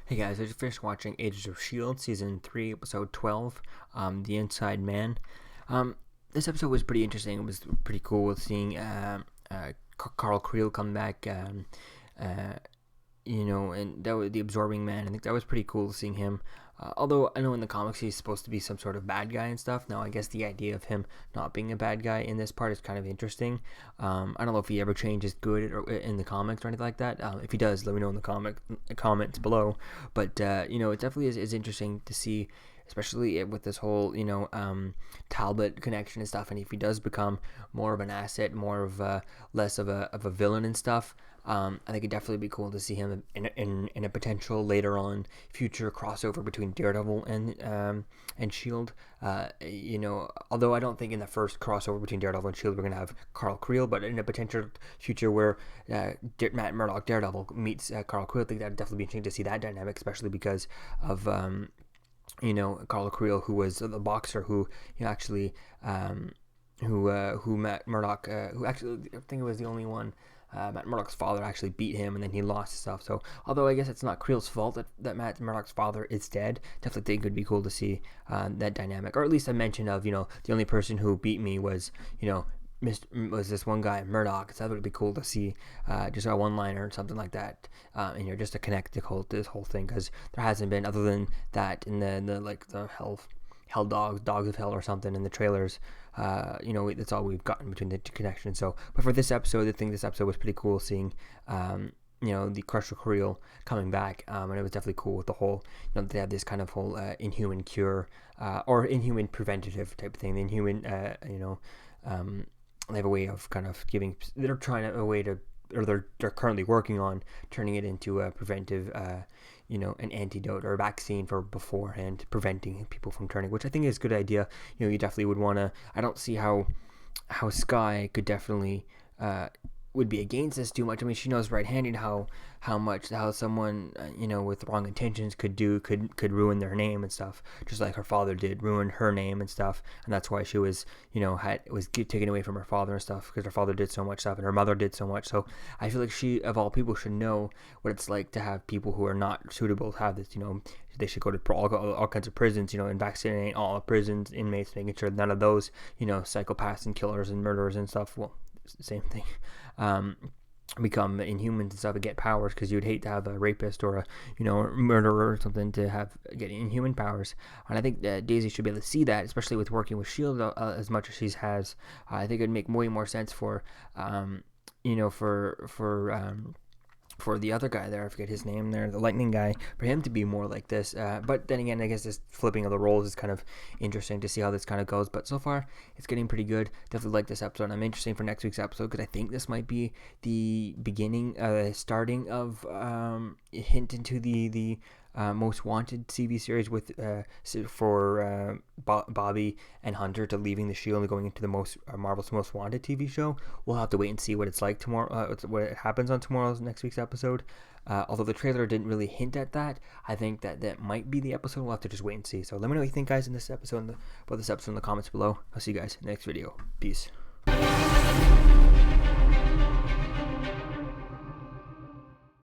Hey guys, I just finished watching Agents of S.H.I.E.L.D. Season 3, Episode 12, The Inside Man. This episode was pretty interesting. It was pretty cool seeing Carl Creel come back, uh, and that was the Absorbing Man. I think that was pretty cool seeing him. Although I know in the comics he's supposed to be some sort of bad guy and stuff. Now I guess the idea of him not being a bad guy in this part is kind of interesting. I don't know if he ever changes good in the comics or anything like that. If he does, let me know in the comments below. But it definitely is interesting to see, especially with this whole Talbot connection and stuff. And if he does become more of an asset, more of less of a villain and stuff. I think it'd definitely be cool to see him in a potential later on future crossover between Daredevil and Shield. Although I don't think in the first crossover between Daredevil and Shield we're gonna have Carl Creel, but in a potential future where Matt Murdock Daredevil meets Carl Creel, I think that'd definitely be interesting to see that dynamic, especially because of Carl Creel, who was the boxer who who Matt Murdock, who actually I think it was the only one. Matt Murdock's father actually beat him, and then he lost his stuff. So, although I guess it's not Creel's fault that Matt Murdock's father is dead, definitely think it would be cool to see that dynamic, or at least a mention of the only person who beat me was was this one guy Murdock. So that would be cool to see, just a one-liner or something like that, just to connect this whole thing, because there hasn't been, other than that in the Hell Dogs of Hell or something in the trailers. That's all we've gotten between the two connections. So, but for this episode, I think this episode was pretty cool seeing, the Crusher Creel coming back, and it was definitely cool with the whole, they have this kind of whole Inhuman cure, or Inhuman preventative type of thing. The Inhuman, they have a way of kind of giving. They're trying a way to, or they're currently working on turning it into a preventive, an antidote or a vaccine for beforehand preventing people from turning, which I think is a good idea. You definitely would want to. I don't see how Skye could definitely would be against this too much. I mean, she knows right-handed how someone with wrong intentions could ruin their name and stuff, just like her father did ruin her name and stuff, and that's why she was was taken away from her father and stuff, because her father did so much stuff and her mother did so much. So I feel like she, of all people, should know what it's like to have people who are not suitable to have this. They should go to all kinds of prisons, and vaccinate all prisons inmates, making sure none of those psychopaths and killers and murderers and stuff, well, same thing, become Inhumans and stuff and get powers, because you'd hate to have a rapist or a murderer or something to get Inhuman powers. And I think that Daisy should be able to see that, especially with working with S.H.I.E.L.D. As much as she has. I think it'd make way more sense for for the other guy there, I forget his name there, the lightning guy, for him to be more like this. But then again, I guess this flipping of the roles is kind of interesting to see how this kind of goes. But so far, it's getting pretty good. Definitely like this episode. I'm interested for next week's episode, because I think this might be the beginning, starting of a hint into the Most Wanted TV series with for Bobby and Hunter to leaving the S.H.I.E.L.D. and going into the Marvel's Most Wanted TV show. We'll have to wait and see what it's like tomorrow, what happens on next week's episode. Although the trailer didn't really hint at that, I think that might be the episode. We'll have to just wait and see. So let me know what you think, guys, in this episode, about this episode in the comments below. I'll see you guys in the next video. Peace.